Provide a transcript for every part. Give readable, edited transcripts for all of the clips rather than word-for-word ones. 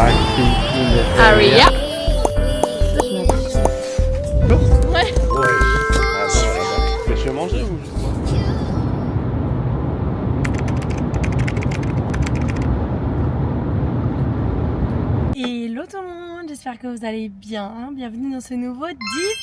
black feet in the Aria. Ouais. Ouais. Ah, ça va bien. Mais tu veux manger ou juste moi? Hello tout le monde, j'espère que vous allez bien. Bienvenue dans ce nouveau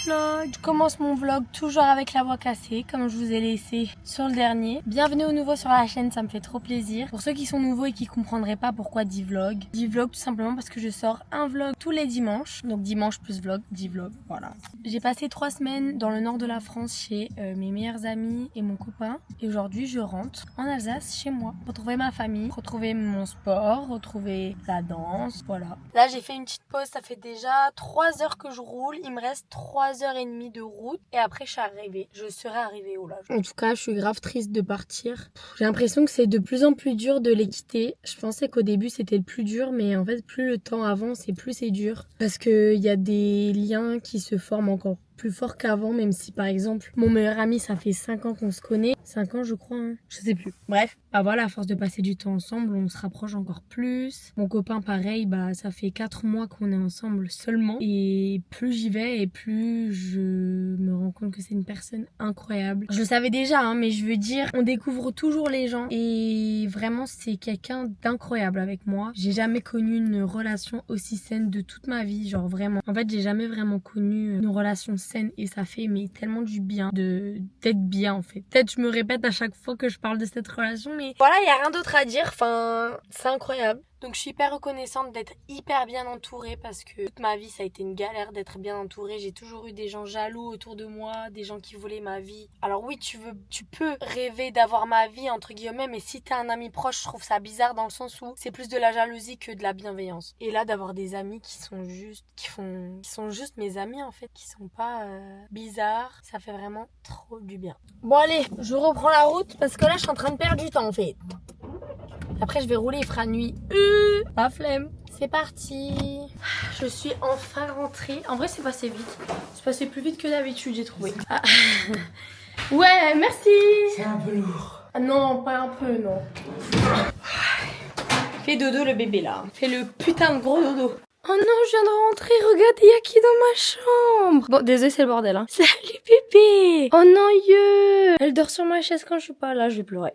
vlog. Je commence mon vlog toujours avec la voix cassée, comme je vous ai laissé sur le dernier. Bienvenue au nouveau sur la chaîne, ça me fait trop plaisir. Pour ceux qui sont nouveaux et qui comprendraient pas pourquoi 10 vlogs. 10 vlogs tout simplement parce que je sors un vlog tous les dimanches. Donc dimanche plus vlog, 10 vlogs, voilà. J'ai passé 3 semaines dans le nord de la France chez mes meilleurs amis et mon copain. Et aujourd'hui je rentre en Alsace chez moi. Retrouver ma famille, retrouver mon sport, retrouver la danse, voilà. Là j'ai fait une petite pause, ça fait déjà 3 heures que je roule. Il me reste 3h30 de route et après je suis arrivée. Je serai arrivée au large. En tout cas je suis grave triste de partir. J'ai l'impression que c'est de plus en plus dur de les quitter. Je pensais qu'au début c'était le plus dur, mais en fait plus le temps avance et plus c'est dur. Parce qu'il y a des liens qui se forment encore plus fort qu'avant, même si par exemple mon meilleur ami ça fait 5 ans qu'on se connaît, 5 ans je crois, hein. Je sais plus, bref, bah voilà, à force de passer du temps ensemble on se rapproche encore plus. Mon copain pareil, bah ça fait 4 mois qu'on est ensemble seulement et plus j'y vais et plus je me rends compte que c'est une personne incroyable. Je le savais déjà hein, mais je veux dire, on découvre toujours les gens et vraiment c'est quelqu'un d'incroyable avec moi. J'ai jamais connu une relation aussi saine de toute ma vie, genre vraiment. En fait j'ai jamais vraiment connu une relation saine et ça fait mais tellement du bien d'être bien en fait. Peut-être je me répète à chaque fois que je parle de cette relation mais voilà, il y a rien d'autre à dire, enfin c'est incroyable. Donc je suis hyper reconnaissante d'être hyper bien entourée parce que toute ma vie ça a été une galère d'être bien entourée. J'ai toujours eu des gens jaloux autour de moi, des gens qui voulaient ma vie. Alors oui, tu peux rêver d'avoir ma vie entre guillemets, mais si t'es un ami proche, je trouve ça bizarre dans le sens où c'est plus de la jalousie que de la bienveillance. Et là d'avoir des amis qui sont juste mes amis en fait, qui sont pas bizarres, ça fait vraiment trop du bien. Bon allez, je reprends la route parce que là je suis en train de perdre du temps en fait. Après je vais rouler, il fera nuit. La flemme. C'est parti. Je suis enfin rentrée. En vrai c'est passé vite. C'est passé plus vite que d'habitude j'ai trouvé. Ah. Ouais, merci. C'est un peu lourd. Ah non, pas un peu, non. Fais dodo le bébé là. Fais le putain de gros dodo. Oh non, je viens de rentrer. Regarde, il y a qui dans ma chambre? Bon, désolé, c'est le bordel. Hein. Salut bébé. Oh non, Elle dort sur ma chaise quand je suis pas là. Je vais pleurer.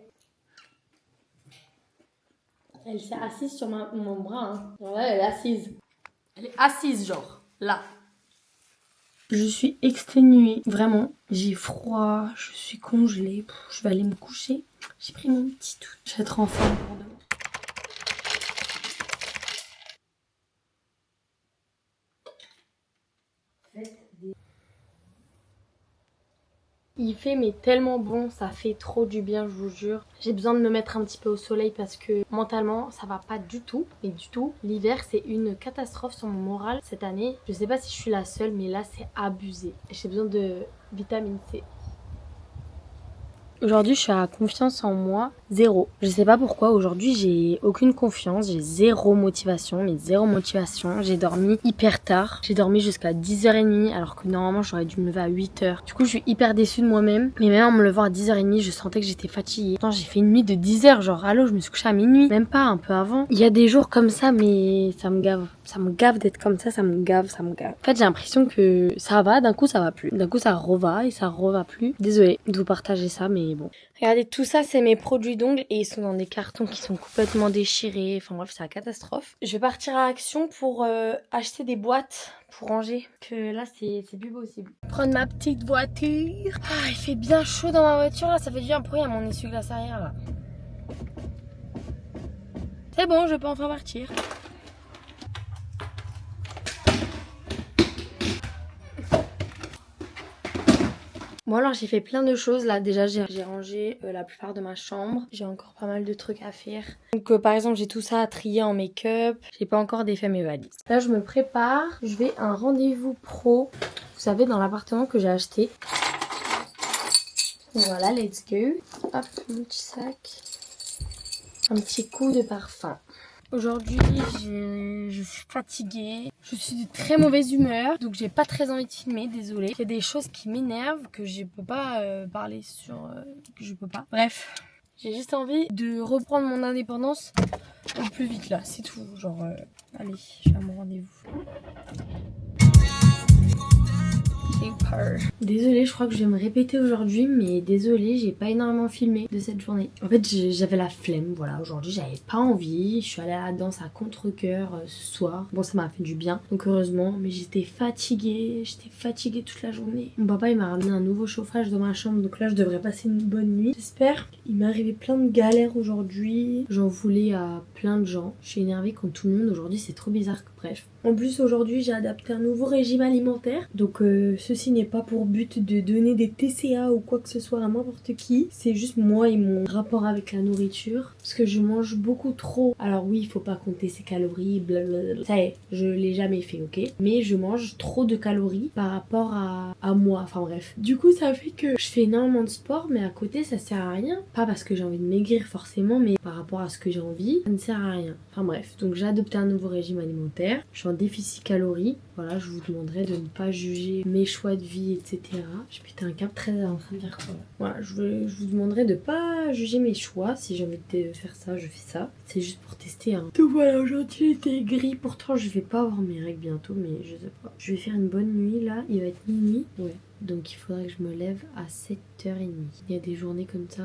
Elle s'est assise sur mon bras. Hein. Ouais, elle est assise. Elle est assise, genre. Là. Je suis exténuée. Vraiment. J'ai froid. Je suis congelée. Je vais aller me coucher. J'ai pris mon petit tout. Je vais être en forme pour demain. Il fait mais tellement bon, ça fait trop du bien, je vous jure. J'ai besoin de me mettre un petit peu au soleil parce que mentalement ça va pas du tout, mais du tout. L'hiver c'est une catastrophe sur mon moral cette année. Je sais pas si je suis la seule, mais là c'est abusé. J'ai besoin de vitamine C. Aujourd'hui je suis à confiance en moi, zéro. Je sais pas pourquoi aujourd'hui j'ai aucune confiance, j'ai zéro motivation, mais zéro motivation. J'ai dormi hyper tard, j'ai dormi jusqu'à 10h30 alors que normalement j'aurais dû me lever à 8h. Du coup je suis hyper déçue de moi-même, mais même en me levant à 10h30 je sentais que j'étais fatiguée. Pourtant j'ai fait une nuit de 10h, genre allô je me suis couchée à minuit, même pas un peu avant. Il y a des jours comme ça mais ça me gave d'être comme ça me gave. En fait j'ai l'impression que ça va, d'un coup ça va plus, d'un coup ça reva et ça reva plus. Désolée de vous partager ça mais bon. Regardez, tout ça c'est mes produits d'ongles et ils sont dans des cartons qui sont complètement déchirés. Enfin bref, c'est la catastrophe. Je vais partir à Action pour acheter des boîtes pour ranger. Que là c'est plus possible. Prendre ma petite voiture. Ah, il fait bien chaud dans ma voiture là, ça fait du bien pour rien mon essuie-glace arrière là. C'est bon, je peux enfin partir. Bon alors j'ai fait plein de choses là, déjà j'ai rangé la plupart de ma chambre, j'ai encore pas mal de trucs à faire. Donc par exemple j'ai tout ça à trier en make-up, j'ai pas encore défait mes valises. Là je me prépare, je vais à un rendez-vous pro, vous savez dans l'appartement que j'ai acheté. Voilà, let's go. Hop, mon petit sac, un petit coup de parfum. Aujourd'hui, je suis fatiguée, je suis de très mauvaise humeur, donc j'ai pas très envie de filmer, désolée. Il y a des choses qui m'énervent, que je peux pas parler sur... que je peux pas. Bref, J'ai juste envie de reprendre mon indépendance au plus vite là, c'est tout. Genre, allez, je suis à mon rendez-vous. J'ai peur. Désolée, je crois que je vais me répéter aujourd'hui, mais désolée, j'ai pas énormément filmé de cette journée. En fait, j'avais la flemme, voilà. Aujourd'hui, j'avais pas envie. Je suis allée à la danse à contre-cœur ce soir. Bon, ça m'a fait du bien, donc heureusement. Mais j'étais fatiguée toute la journée. Mon papa, il m'a ramené un nouveau chauffage dans ma chambre, donc là, je devrais passer une bonne nuit. J'espère. Il m'est arrivé plein de galères aujourd'hui. J'en voulais à plein de gens. Je suis énervée contre tout le monde. Aujourd'hui, c'est trop bizarre. Bref. En plus, aujourd'hui, j'ai adapté un nouveau régime alimentaire. Donc, ceci n'est pas pour but de donner des TCA ou quoi que ce soit à n'importe qui. C'est juste moi et mon rapport avec la nourriture. Parce que je mange beaucoup trop. Alors oui, il faut pas compter ses calories, blablabla. Ça y est, je l'ai jamais fait, ok? Mais je mange trop de calories par rapport à moi. Enfin bref. Du coup, ça fait que je fais énormément de sport, mais à côté, ça sert à rien. Pas parce que j'ai envie de maigrir forcément, mais par rapport à ce que j'ai envie, ça ne sert à rien. Enfin bref. Donc j'ai adopté un nouveau régime alimentaire. Je suis en déficit calories. Voilà, je vous demanderai de ne pas juger mes choix de vie, etc. J'ai pété un câble très en train de dire quoi. Voilà, je vous demanderai de pas juger mes choix. Si j'ai envie de faire ça, je fais ça. C'est juste pour tester. Hein. Donc voilà, aujourd'hui j'étais gris. Pourtant, je vais pas avoir mes règles bientôt, mais je sais pas. Je vais faire une bonne nuit là. Il va être minuit. Ouais. Donc il faudrait que je me lève à 7h30. Il y a des journées comme ça,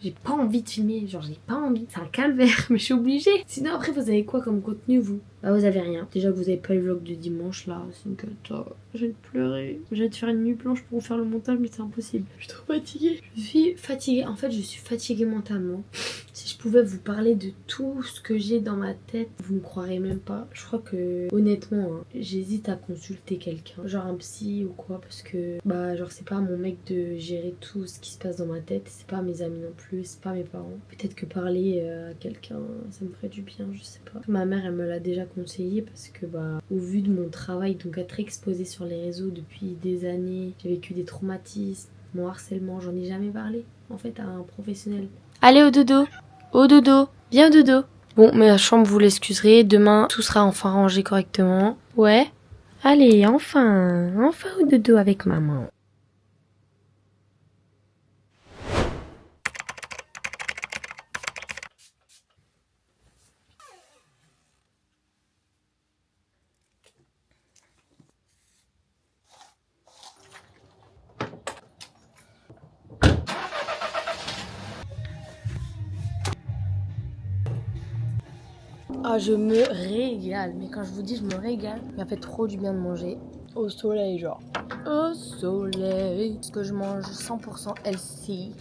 j'ai pas envie de filmer, genre j'ai pas envie. C'est un calvaire, mais je suis obligée. Sinon après vous avez quoi comme contenu vous? Bah vous avez rien. Déjà que vous avez pas le vlog de dimanche là, c'est une cata. Je vais pleurer. Je vais te faire une nuit blanche pour vous faire le montage, mais c'est impossible. Je suis trop fatiguée. Je suis fatiguée. En fait je suis fatiguée mentalement. Si je pouvais vous parler de tout ce que j'ai dans ma tête, vous me croirez même pas. Je crois que honnêtement, hein, j'hésite à consulter quelqu'un, genre un psy ou quoi, parce que bah genre c'est pas à mon mec de gérer tout ce qui se passe dans ma tête, c'est pas à mes amis non plus, c'est pas à mes parents. Peut-être que parler à quelqu'un, ça me ferait du bien, je sais pas. Ma mère elle me l'a déjà conseillé parce que bah au vu de mon travail, donc être exposée sur les réseaux depuis des années, j'ai vécu des traumatismes, mon harcèlement, j'en ai jamais parlé en fait à un professionnel. Allez au dodo. Au dodo, viens au dodo. Bon, mais la chambre, vous l'excuserez. Demain, tout sera enfin rangé correctement. Ouais. Allez, enfin au dodo avec maman. Ah, je me régale. Mais quand je vous dis je me régale, il m'a fait trop du bien de manger au soleil, genre. Au soleil. Parce que je mange 100% healthy.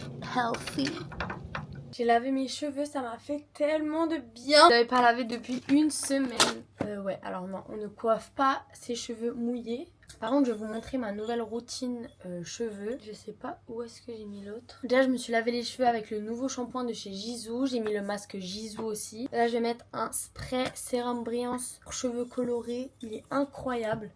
J'ai lavé mes cheveux, ça m'a fait tellement de bien. Je l'avais pas lavé depuis une semaine. Ouais, alors non, on ne coiffe pas ses cheveux mouillés. Par contre, je vais vous montrer ma nouvelle routine cheveux. Je sais pas où est-ce que j'ai mis l'autre. Déjà, je me suis lavé les cheveux avec le nouveau shampoing de chez Jisoo. J'ai mis le masque Jisoo aussi. Là, je vais mettre un spray sérum brillance pour cheveux colorés. Il est incroyable.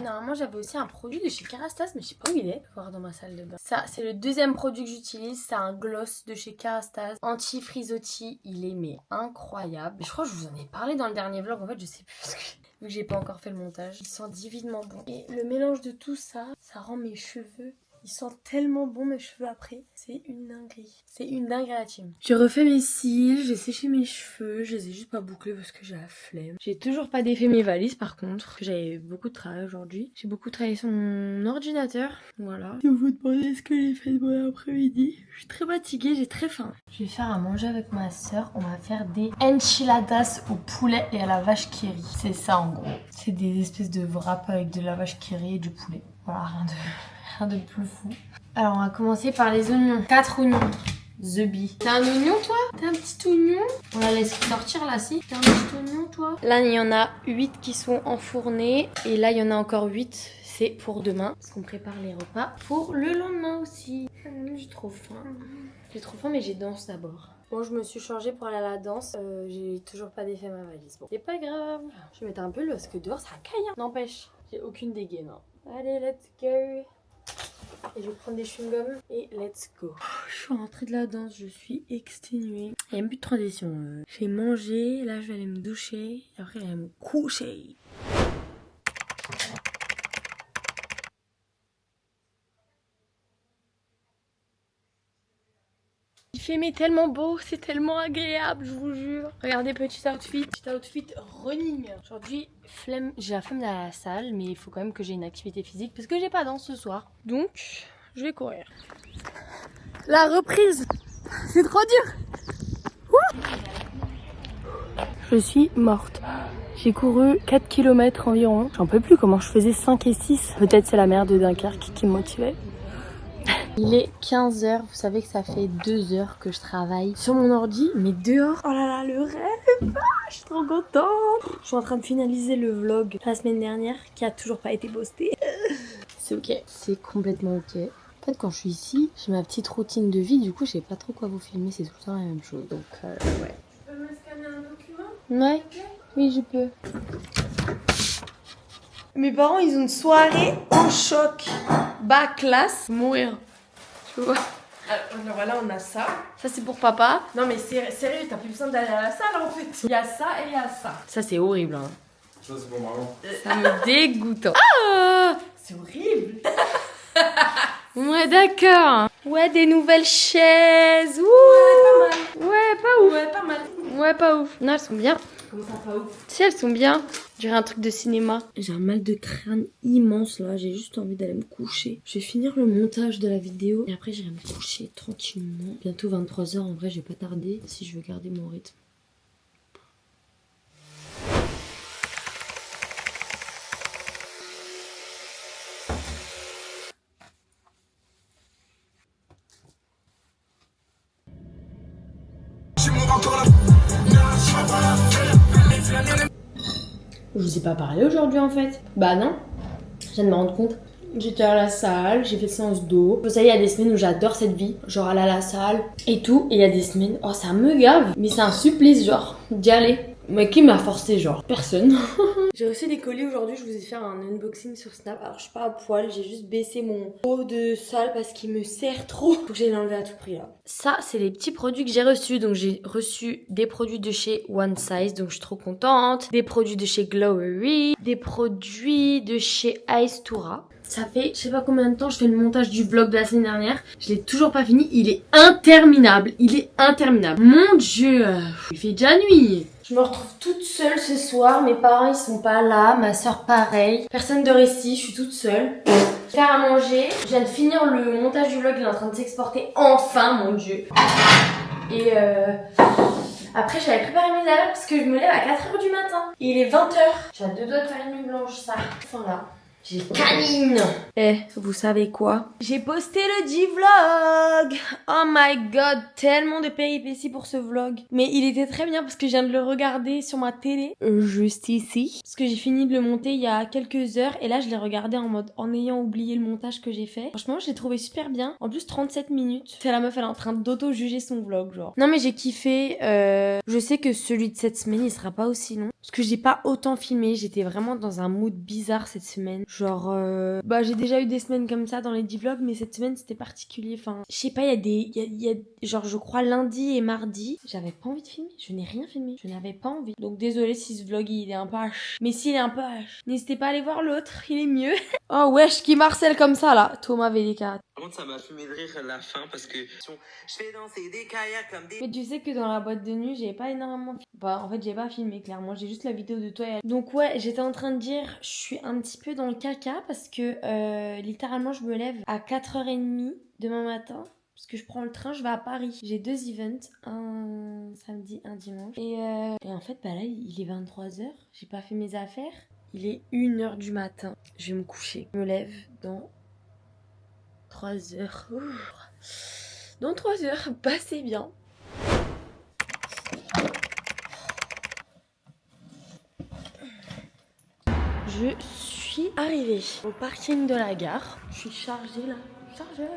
Normalement, j'avais aussi un produit de chez Kerastase, mais je sais pas où il est. Je vais voir dans ma salle de bain. Ça, c'est le deuxième produit que j'utilise. C'est un gloss de chez Kerastase. Anti-frisottis. Il est mais incroyable. Je crois que je vous en ai parlé dans le dernier vlog. En fait, je sais plus parce que vu que j'ai pas encore fait le montage. Il sent divinement bon. Et le mélange de tout ça, ça rend mes cheveux... Ils sentent tellement bon mes cheveux après. C'est une dinguerie. C'est une dinguerie à la team. J'ai refait mes cils, j'ai séché mes cheveux. Je les ai juste pas bouclés parce que j'ai la flemme. J'ai toujours pas défait mes valises par contre. J'avais beaucoup de travail aujourd'hui. J'ai beaucoup travaillé sur mon ordinateur. Voilà. Si vous vous demandez ce que j'ai fait de mon après-midi, je suis très fatiguée, j'ai très faim. Je vais faire à manger avec ma soeur. On va faire des enchiladas au poulet et à la vache qui rit. C'est ça en gros. C'est des espèces de wraps avec de la vache qui rit et du poulet. Voilà, rien de plus fou. Alors on va commencer par les oignons. 4 oignons. The Bee. T'as un oignon toi? T'as un petit oignon? On la laisse sortir là si. T'as un petit oignon toi? Là il y en a 8 qui sont enfournés. Et là il y en a encore 8. C'est pour demain. Parce qu'on prépare les repas pour le lendemain aussi. J'ai trop faim. J'ai trop faim mais j'ai danse d'abord. Bon, je me suis changée pour aller à la danse. J'ai toujours pas défait ma valise. Bon, c'est pas grave. Je vais mettre un peu parce que dehors ça caille. Hein. N'empêche, j'ai aucune dégaine. Hein. Allez, let's go. Et je vais prendre des chewing-gums et let's go. Je suis rentrée de la danse, je suis exténuée. Il n'y a même plus de transition. J'ai mangé, là je vais aller me doucher. Et après, je vais aller me coucher. fait mais tellement beau, c'est tellement agréable, je vous jure. Regardez, petit outfit running. Aujourd'hui, flemme, j'ai la flemme d'aller à la salle, mais il faut quand même que j'ai une activité physique parce que j'ai pas danse ce soir. Donc, je vais courir. La reprise, c'est trop dur. Je suis morte. J'ai couru 4 km environ. J'en peux plus comment je faisais 5 et 6. Peut-être c'est la mer de Dunkerque qui me motivait. Il est 15h, vous savez que ça fait 2 heures que je travaille sur mon ordi, mais dehors, oh là là, le rêve, je suis trop contente. Je suis en train de finaliser le vlog la semaine dernière qui a toujours pas été posté. C'est ok, c'est complètement ok. En fait, quand je suis ici, j'ai ma petite routine de vie, du coup, je sais pas trop quoi vous filmer, c'est tout le temps la même chose, donc ouais. Tu peux me scanner un document ? Ouais, oui, je peux. Mes parents, ils ont une soirée en choc, bas classe, mourir. Tu vois. Alors voilà, on a ça. Ça c'est pour papa. Non mais sérieux, t'as plus besoin d'aller à la salle en fait. Il y a ça et il y a ça. Ça c'est horrible. Hein. Ça c'est pour maman. Ça me dégoûte. Ah, c'est horrible. Ouais d'accord. Ouais, des nouvelles chaises. Ouh. Ouais, pas mal. Ouais, pas ouf. Ouais, pas mal. Ouais, pas ouf. Non, elles sont bien. Comment ça, pas ouf? Si, elles sont bien. Je dirais un truc de cinéma. J'ai un mal de crâne immense là. J'ai juste envie d'aller me coucher. Je vais finir le montage de la vidéo et après j'irai me coucher tranquillement. Bientôt 23h. En vrai, je vais pas tarder si je veux garder mon rythme. Je vous ai pas parlé aujourd'hui en fait. Bah non, je viens de me rendre compte. J'étais à la salle, j'ai fait séance d'eau. Vous savez, il y a des semaines où j'adore cette vie. Genre aller à la salle et tout. Et il y a des semaines, oh ça me gave. Mais c'est un supplice genre d'y aller. Mais qui m'a forcé genre? Personne. J'ai reçu des colis aujourd'hui, je vous ai fait un unboxing sur Snap. Alors je suis pas à poil, j'ai juste baissé mon haut de salle parce qu'il me serre trop. Faut que j'aille l'enlever à tout prix là. Ça c'est les petits produits que j'ai reçus. Donc j'ai reçu des produits de chez One Size, donc je suis trop contente. Des produits de chez Glowery, des produits de chez Aestura. Ça fait je sais pas combien de temps je fais le montage du vlog de la semaine dernière. Je l'ai toujours pas fini, il est interminable. Il est interminable. Mon dieu, il fait déjà nuit. Je me retrouve toute seule ce soir, mes parents ils sont pas là, ma soeur pareil. Personne de ici, je suis toute seule. Faire à manger, je viens de finir le montage du vlog, il est en train de s'exporter enfin, mon dieu. Et après j'avais préparé mes affaires parce que je me lève à 4h du matin. Et il est 20h. J'ai à 2 doigts de faire une nuit blanche, ça. Enfin là. J'ai canine. Eh, vous savez quoi? J'ai posté le D-vlog. Oh my god, tellement de péripéties pour ce vlog. Mais il était très bien parce que je viens de le regarder sur ma télé, juste ici. Parce que j'ai fini de le monter il y a quelques heures et là je l'ai regardé en mode en ayant oublié le montage que j'ai fait. Franchement, je l'ai trouvé super bien. En plus 37 minutes. C'est la meuf, elle est en train d'auto-juger son vlog, genre. Non mais j'ai kiffé. Je sais que celui de cette semaine, il sera pas aussi long. Parce que j'ai pas autant filmé. J'étais vraiment dans un mood bizarre cette semaine. Genre, bah j'ai déjà eu des semaines comme ça dans les D-vlogs, mais cette semaine c'était particulier. Enfin, je sais pas, il y a genre je crois lundi et mardi, j'avais pas envie de filmer. Je n'ai rien filmé. Je n'avais pas envie. Donc désolé si ce vlog il est un peu H. Mais s'il est un peu H, n'hésitez pas à aller voir l'autre, il est mieux. Oh wesh, qui marcelle comme ça là. Thomas VDK. Par contre, ça m'a fumé de rire à la fin parce que je fais danser des kayaks comme des... Mais tu sais que dans la boîte de nuit, j'ai pas énormément filmé. Bah, en fait, j'ai pas filmé clairement, j'ai juste la vidéo de toi et... Donc ouais, j'étais en train de dire, je suis un petit peu dans le caca parce que littéralement, je me lève à 4h30 demain matin. Parce que je prends le train, je vais à Paris. J'ai 2 events, un samedi, un dimanche. Et en fait, bah là, il est 23h, j'ai pas fait mes affaires. Il est 1h du matin, je vais me coucher. Je me lève dans 3 heures. Ouh. Dans 3 heures, bah c'est bien. Je suis arrivée au parking de la gare. Je suis chargée là. Chargée.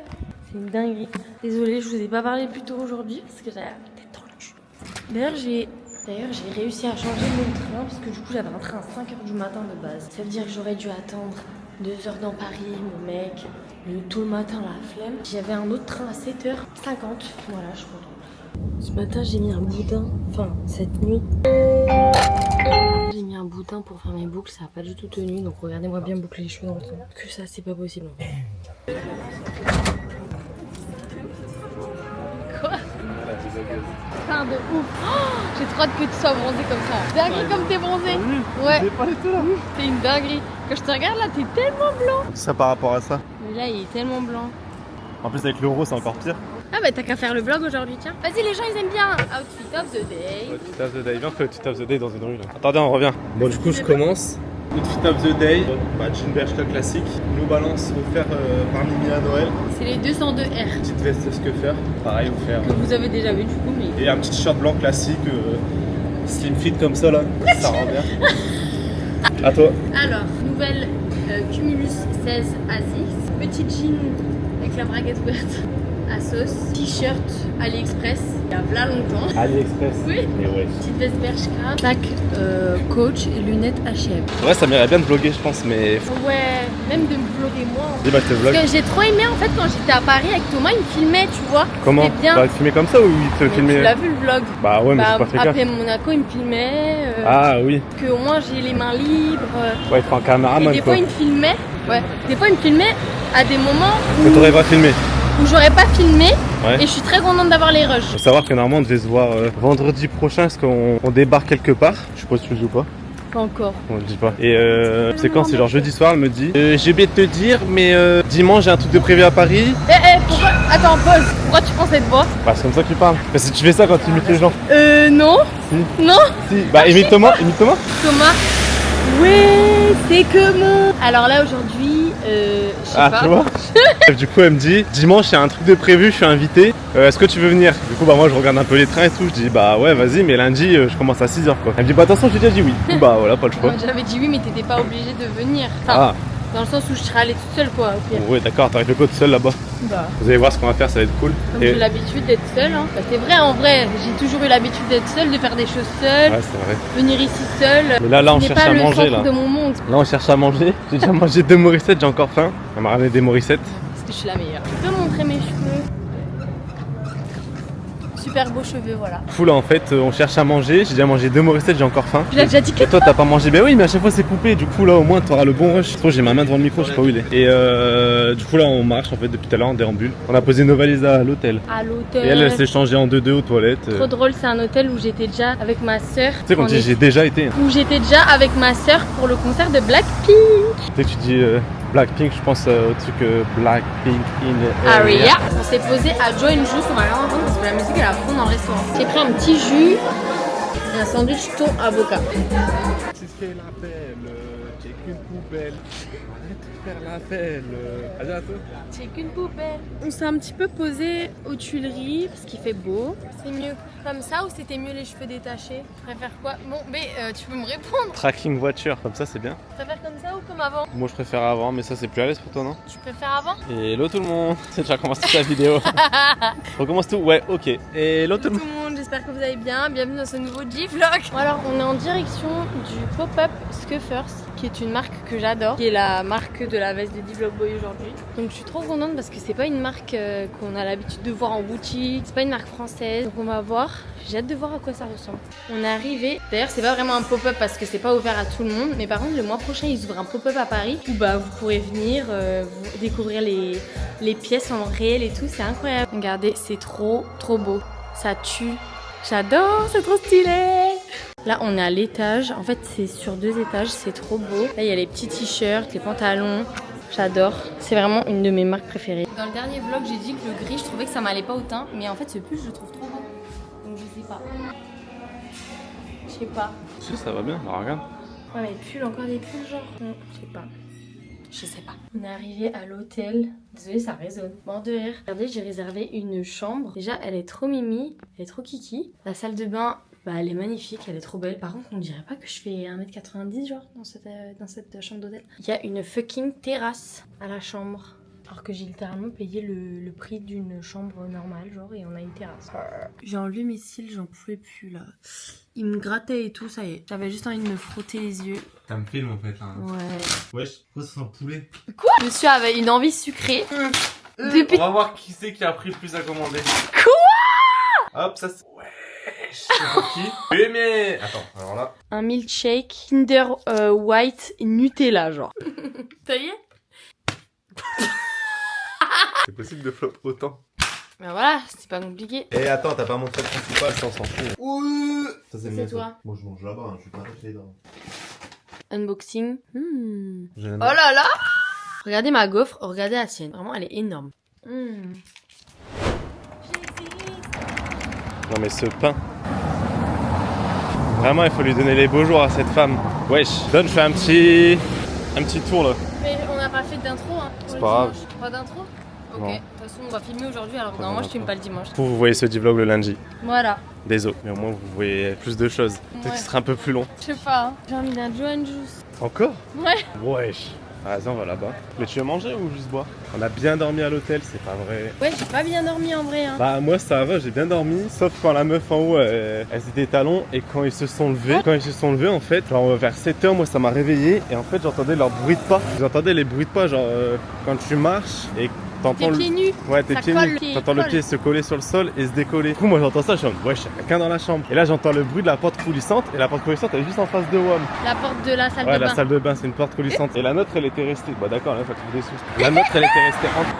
C'est une dinguerie. Désolée, je vous ai pas parlé plus tôt aujourd'hui parce que j'avais la tête dans le cul. D'ailleurs, j'ai réussi à changer mon train parce que du coup, j'avais un train à 5h du matin de base. Ça veut dire que j'aurais dû attendre 2 heures dans Paris, mon mec. Tôt le matin, la flemme. J'avais un autre train à 7h50. Voilà, je suis contente. Ce matin, j'ai mis un boudin. Enfin, cette nuit. J'ai mis un boudin pour faire mes boucles. Ça n'a pas du tout tenu. Donc, regardez-moi bien boucler les cheveux dans le temps. Que ça, c'est pas possible. Quoi? fin de ouf. Oh, j'ai trop hâte que tu sois bronzé comme ça. Dinguerie comme t'es bronzé. Ouais. J'ai pas les tout là. C'est une dinguerie. Quand je te regarde là, t'es tellement blanc. Ça par rapport à ça. Mais là, il est tellement blanc. En plus avec l'euro c'est encore pire. Ah bah t'as qu'à faire le vlog aujourd'hui, tiens. Vas-y, les gens ils aiment bien. Outfit of the day. Outfit of the day, viens on fait Outfit of the day dans une rue là. Attendez, on revient. Bon du coup je commence. Outfit of the day, jean Bershka classique. New Balance offert par Mimi à Noël. C'est les 202R Petite veste Skefer, pareil offert. que vous avez déjà vu du coup, mais... Et un petit t-shirt blanc classique, slim fit comme ça là. Ça rend bien. À toi. Alors, nouvelle Cumulus 16 Asis. Petit jean avec la braguette ouverte à sauce. T-shirt AliExpress, il y a v'là longtemps. AliExpress. Oui. Et ouais. Petite veste Bershka, sac Coach et lunettes H&M. Ouais, ça m'irait bien de vlogger, je pense, mais. Ouais, même de me vlogger moi. En fait. Dis, bah, je te vlog. Parce que j'ai trop aimé en fait quand j'étais à Paris avec Thomas, il me filmait, tu vois. Comment C'était bien. Bah, il te filmait comme ça ou il te Mais filmait tu l'as vu le vlog. Bah, ouais, mais Bah, c'est pas très après clair. Monaco, il me filmait. Ah, oui. Que au moins j'ai les mains libres. Ouais, il te prend un Et caméraman des quoi. fois il me filmait. Ouais. Des fois il me filmait à des moments Que t'aurais pas filmé. où j'aurais pas filmé. Ouais. Et je suis très contente d'avoir les rushs. Faut savoir que normalement on devait se voir vendredi prochain parce qu'on débarque quelque part. Je sais pas si tu le dis ou pas. Pas encore. On le dit pas. Et c'est quand? C'est genre jeudi soir, elle me dit j'ai oublié de te dire, mais dimanche j'ai un truc de prévu à Paris. Pourquoi? Attends, pause. Pourquoi tu prends cette voix? Bah, c'est comme ça que tu parles. Parce que tu fais ça quand tu imites les gens. Non. Si. Non. Si. Bah, imite Thomas. Imite Thomas. Thomas. Ouais, c'est comment? Alors là aujourd'hui, je sais Ah, pas. tu vois. Du coup, elle me dit dimanche il y a un truc de prévu, je suis invité. Est-ce que tu veux venir? Du coup, bah, moi je regarde un peu les trains et tout. Je dis bah ouais, vas-y, mais lundi je commence à 6h quoi. Elle me dit bah attention, j'ai déjà dit oui. Bah voilà, pas le choix. J'avais dit oui, mais t'étais pas obligé de venir. Enfin, Ah, dans le sens où je serais allée toute seule quoi. Au pire. ouais, d'accord, t'arrives le code seul là-bas. Bah. Vous allez voir ce qu'on va faire, ça va être cool. Comme j'ai l'habitude d'être seule. Hein. Bah, c'est vrai, en vrai, j'ai toujours eu l'habitude d'être seule, de faire des choses seule, Ouais, c'est vrai. venir ici seule. Mais là, on Ce n'est cherche pas à le manger centre là. de mon monde. Là, on cherche à manger. J'ai déjà mangé 2 Morissettes, j'ai encore faim. Elle m'a ramené des Morissettes. Parce que je suis la meilleure. Je peux montrer mes cheveux. Super beaux cheveux, voilà. Fou là, en fait, on cherche à manger. J'ai déjà mangé 2 Morissettes, j'ai encore faim. Tu l'as déjà dit que Et toi, t'as pas mangé? Ben oui, mais à chaque fois c'est coupé. Du coup, là, au moins, t'auras le bon rush. Trop, j'ai ma main devant le micro, je sais pas où il est. Et du coup, là, on marche en fait depuis tout à l'heure, on déambule. On a posé nos valises à l'hôtel. à l'hôtel. Et elle s'est changée en 2-2 aux toilettes. Trop drôle, c'est un hôtel où j'étais déjà avec ma sœur. Tu sais, quand on dit j'ai déjà été. Hein. Où j'étais déjà avec ma sœur pour le concert de Blackpink. Tu sais que tu dis Blackpink, je pense au truc Blackpink in Aria. On s'est posé à Joe and Juice, on va rien entendre parce que la musique est à fond dans le restaurant. J'ai pris un petit jus et un sandwich thon avocat. Tu fais l'appel, j'ai qu'une poubelle. Arrête de faire l'appel. À bientôt. J'ai qu'une poubelle. On s'est un petit peu posé aux Tuileries parce qu'il fait beau. C'est mieux comme ça ou c'était mieux les cheveux détachés? Tu préfères quoi? Bon, mais tu peux me répondre. Tracking voiture, comme ça c'est bien. Tu préfères comme ça ou comme avant? Moi je préfère avant, mais ça c'est plus à l'aise pour toi, non? Tu préfères avant? Hello tout le monde. C'est déjà commencé la vidéo. On recommence tout? Ouais, ok. Hello tout le monde. Tout le monde, j'espère que vous allez bien. Bienvenue dans ce nouveau G-Vlog. Alors, on est en direction du Pop-Up Scuffers, qui est une marque que j'adore, qui est la marque de la veste de D-Vlog Boy aujourd'hui. Donc, je suis trop contente parce que c'est pas une marque qu'on a l'habitude de voir en boutique, c'est pas une marque française. Donc, on va voir. J'ai hâte de voir à quoi ça ressemble. On est arrivé. D'ailleurs, c'est pas vraiment un pop-up parce que c'est pas ouvert à tout le monde. Mais par contre, le mois prochain, ils ouvrent un pop-up à Paris où bah, vous pourrez venir vous découvrir les pièces en réel et tout. C'est incroyable. Regardez, c'est trop beau. Ça tue. J'adore, c'est trop stylé. Là, on est à l'étage. En fait, c'est sur 2 étages. C'est trop beau. Là, il y a les petits t-shirts, les pantalons. J'adore. C'est vraiment une de mes marques préférées. Dans le dernier vlog, j'ai dit que le gris, je trouvais que ça m'allait pas au teint. Mais en fait, ce pull, je le trouve trop beau. Donc, je sais pas. Je sais pas. Si, ça va bien, bah, regarde. Ouais, mais pull, encore des pulls, genre. Non, je sais pas. Je sais pas. On est arrivé à l'hôtel. Désolée, ça résonne. Mort de rire. Regardez, j'ai réservé une chambre. Déjà, elle est trop mimi. Elle est trop kiki. La salle de bain, bah, elle est magnifique. Elle est trop belle. Par contre, on dirait pas que je fais 1m90 genre dans cette chambre d'hôtel. Il y a une fucking terrasse à la chambre. Alors que j'ai littéralement payé le prix d'une chambre normale, genre, et on a une terrasse. J'ai enlevé mes cils, j'en pouvais plus là. Ils me grattaient et tout, ça y est. J'avais juste envie de me frotter les yeux. Ça me filme en fait là. Ouais. Wesh, pourquoi ça sent poulet? Quoi? Monsieur avait une envie sucrée. Depuis... On va voir qui c'est qui a pris le plus à commander. Quoi? Hop, ça c'est... Wesh, c'est pour qui? Oui mais... Attends, alors là... Un milkshake Kinder White Nutella, genre. Ça y est? C'est possible de flop autant. Ben voilà, c'est pas compliqué. Et attends, t'as pas montré le principal, ça on s'en fout. Ça C'est mieux, toi. ça. Moi je mange là-bas, je suis pas acheté là. Unboxing. J'ai Oh là là. Regardez ma gaufre, regardez la sienne. Vraiment, elle est énorme. Non mais ce pain. Vraiment, il faut lui donner les beaux jours à cette femme. Wesh, donne, je fais un petit tour là. Mais on n'a pas fait d'intro, hein. C'est pas grave. Pas d'intro? Ok. Non. De toute façon, on va filmer aujourd'hui, alors Pas normalement, je d'intro. filme pas le dimanche. Vous voyez ce vlog le lundi. Voilà. Désolé, mais au moins vous voyez plus de choses. Peut-être Ouais. qu'il sera un peu plus long. Je sais pas, hein. J'ai envie d'un Joan Juice. Encore? Ouais. Wesh. Ah, vas-y, on va là-bas. Mais tu veux manger ou juste boire? On a bien dormi à l'hôtel, c'est pas vrai. Ouais, j'ai pas bien dormi en vrai, hein. Bah moi ça va, j'ai bien dormi, sauf quand la meuf en haut elle était talons et quand ils se sont levés. Quand ils se sont levés en fait, genre vers 7h moi ça m'a réveillé et en fait j'entendais leur bruit de pas. J'entendais les bruits de pas genre quand tu marches et t'entends Tes pieds nus. Ouais, tes Ça pieds colle, nus. pied T'entends le colle. pied se coller sur le sol et se décoller. Du coup moi j'entends ça, je suis en mode, ouais, il y a quelqu'un dans la chambre. Et là j'entends le bruit de la porte coulissante et la porte coulissante elle est juste en face de WOM. La porte de la salle Ouais, de bain. la salle de bain, c'est une porte coulissante. Et la nôtre, elle était restée. Bah d'accord, là, faut trouver des sous. La nôtre, elle était restée entre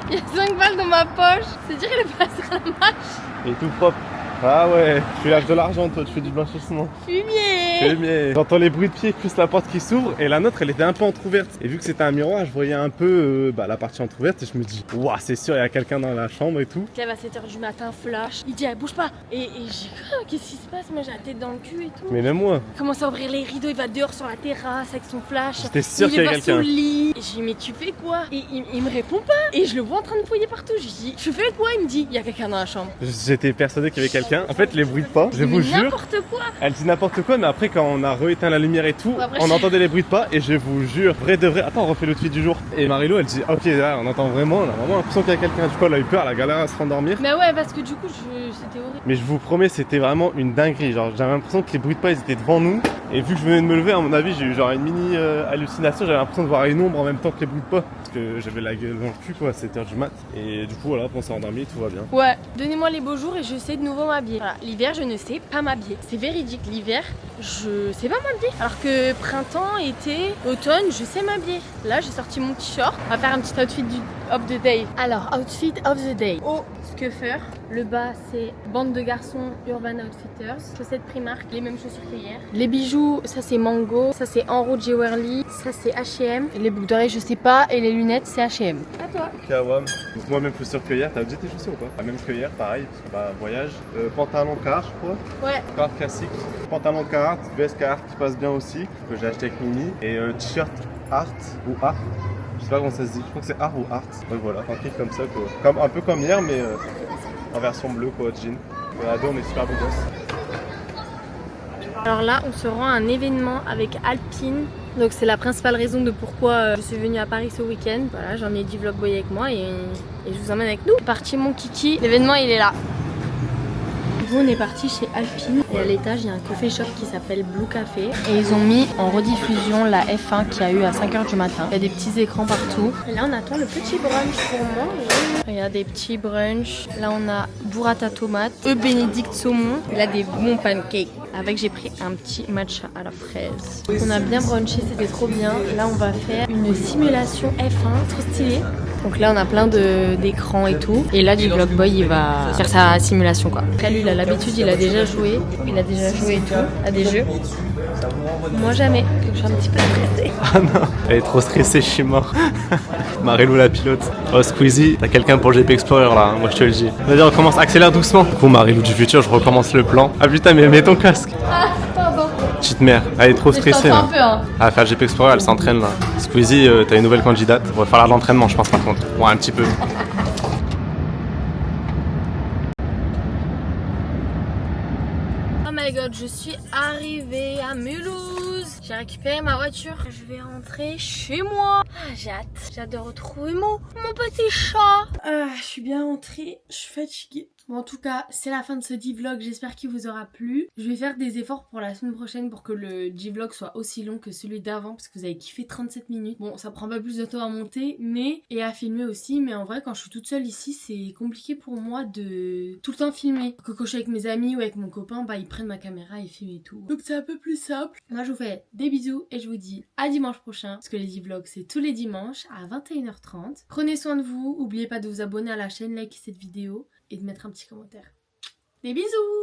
Il y a 5 balles dans ma poche. C'est-à-dire qu'elle est passée à la marche. et tout propre. Ah ouais, tu lâches de l'argent, toi, tu fais du blanchissement. Fumier. Mais j'entends les bruits de pieds plus la porte qui s'ouvre et la nôtre, elle était un peu entrouverte. Et vu que c'était un miroir, je voyais un peu la partie entrouverte et je me dis, waouh, c'est sûr, il y a quelqu'un dans la chambre et tout. Il se lève à 7h du matin, flash. Il dit, bouge pas. Et j'ai quoi? Qu'est-ce qui se passe? Moi, j'ai la tête dans le cul et tout. Mais même moi, Il commence à ouvrir les rideaux, il va dehors sur la terrasse avec son flash. j'étais sûr qu'il y Il avait va sous le quelqu'un. lit. Et j'ai dit, mais tu fais quoi? Et il me répond pas. Et je le vois en train de fouiller partout. Je lui dis, tu fais quoi? Il me dit, il y a quelqu'un dans la chambre. J'étais persuadé qu'il y avait quelqu'un. En fait, les bruits de pas, je Mais vous jure. n'importe quoi. Elle dit n'importe quoi, mais après, quand on a rééteint la lumière et tout, Ouais, après, on je- entendait les bruits de pas, et je vous jure, vrai de vrai. Attends, on refait le tweet du jour. Et Marilou, elle dit, ok, là, on entend vraiment, on a vraiment l'impression qu'il y a quelqu'un. Du coup, elle a eu peur, elle a galéré à se rendormir. Mais ouais, parce que du coup, c'était horrible. Mais je vous promets, c'était vraiment une dinguerie. Genre, j'avais l'impression que les bruits de pas, ils étaient devant nous. Et vu que je venais de me lever, à mon avis, j'ai eu genre une mini hallucination. J'avais l'impression de voir une ombre en même temps que les bruits de pas. Parce que j'avais la gueule dans le cul, quoi, à 7h du mat. Et du coup, voilà, on s'est endormi, tout va bien. Ouais, donnez-moi les beaux jours et je sais de nouveau m'habiller. Voilà, l'hiver, je ne sais pas m'habiller. C'est véridique, l'hiver, je sais pas m'habiller. Alors que printemps, été, automne, je sais m'habiller. Là, j'ai sorti mon t-shirt. On va faire un petit outfit of the day. Alors, outfit of the day. Haut, scuffer. Le bas, c'est bande de garçons Urban Outfitters. Chaussettes Primark, les mêmes chaussures qu'hier. Les bijoux, ça c'est Mango. Ça c'est Enro Jewelry. Ça c'est H&M. Les boucles d'oreilles, je sais pas. Et les lunettes, c'est H&M. À toi. Kawam. Donc, moi, même chaussures que hier. T'as déjà tes chaussures ou pas? La même que hier, pareil, parce que bah, voyage. Pantalon Carhartt, je crois. Ouais. Carhartt classique. Pantalon Carhartt, veste Carhartt qui passe bien aussi, que j'ai acheté avec Mimi. Et t-shirt Art ou Art. Je sais pas comment ça se dit, je crois que c'est Art ou Art. Donc voilà, un truc comme ça, quoi. Un peu comme hier, mais en version bleue, quoi, jean. Et à deux, on est super beaux gosses. Alors là, on se rend à un événement avec Alpine. Donc c'est la principale raison de pourquoi je suis venue à Paris ce week-end. Voilà, j'en ai dit vlog boy avec moi et je vous emmène avec nous. C'est parti mon kiki, l'événement il est là. Du coup on est parti chez Alpine et à l'étage il y a un coffee shop qui s'appelle Blue Café et ils ont mis en rediffusion la F1 qu'il y a eu à 5h du matin. Il y a des petits écrans partout. Et là on attend le petit brunch pour manger. Il y a des petits brunchs. Là on a burrata tomate, Bénédicte saumon. Et là des bons pancakes. Avec j'ai pris un petit matcha à la fraise. On a bien brunché, c'était trop bien. Là on va faire une simulation F1, trop stylé. Donc là on a plein d'écrans et tout. Et là du Vlog Boy il va faire sa simulation quoi. Après lui il a l'habitude, il a déjà joué. Il a déjà joué et tout à des jeux. Moi jamais, donc je suis un petit peu stressée. Ah non, elle est trop stressée, je suis mort. Marilou la pilote. Oh Squeezie, t'as quelqu'un pour le GP Explorer là, hein, moi je te le dis. Vas-y, on recommence, accélère doucement. Du coup Marilou du futur, je recommence le plan. Ah putain, mais mets ton casque. Ah pardon. Petite mère, elle est trop Mais je stressée t'entends là. un peu hein. À faire le GP Explorer, elle s'entraîne là. Squeezie, t'as une nouvelle candidate. On va falloir de l'entraînement, je pense par contre. Ouais, un petit peu. Oh my god, je suis arrivée à Mulhouse. J'ai récupéré ma voiture. Je vais rentrer chez moi. Ah, j'ai hâte. J'ai hâte de retrouver mon petit chat. Je suis bien rentrée. Je suis fatiguée. Bon, en tout cas, c'est la fin de ce D-vlog, j'espère qu'il vous aura plu. Je vais faire des efforts pour la semaine prochaine pour que le D-vlog soit aussi long que celui d'avant, parce que vous avez kiffé 37 minutes. Bon, ça prend pas plus de temps à monter, et à filmer aussi, mais en vrai, quand je suis toute seule ici, c'est compliqué pour moi de tout le temps filmer. Quand je suis avec mes amis ou avec mon copain, bah ils prennent ma caméra et filment et tout. Donc c'est un peu plus simple. Moi, je vous fais des bisous et je vous dis à dimanche prochain, parce que les D-vlogs, c'est tous les dimanches à 21h30. Prenez soin de vous, n'oubliez pas de vous abonner à la chaîne, liker cette vidéo et de mettre un petit commentaire. Des bisous!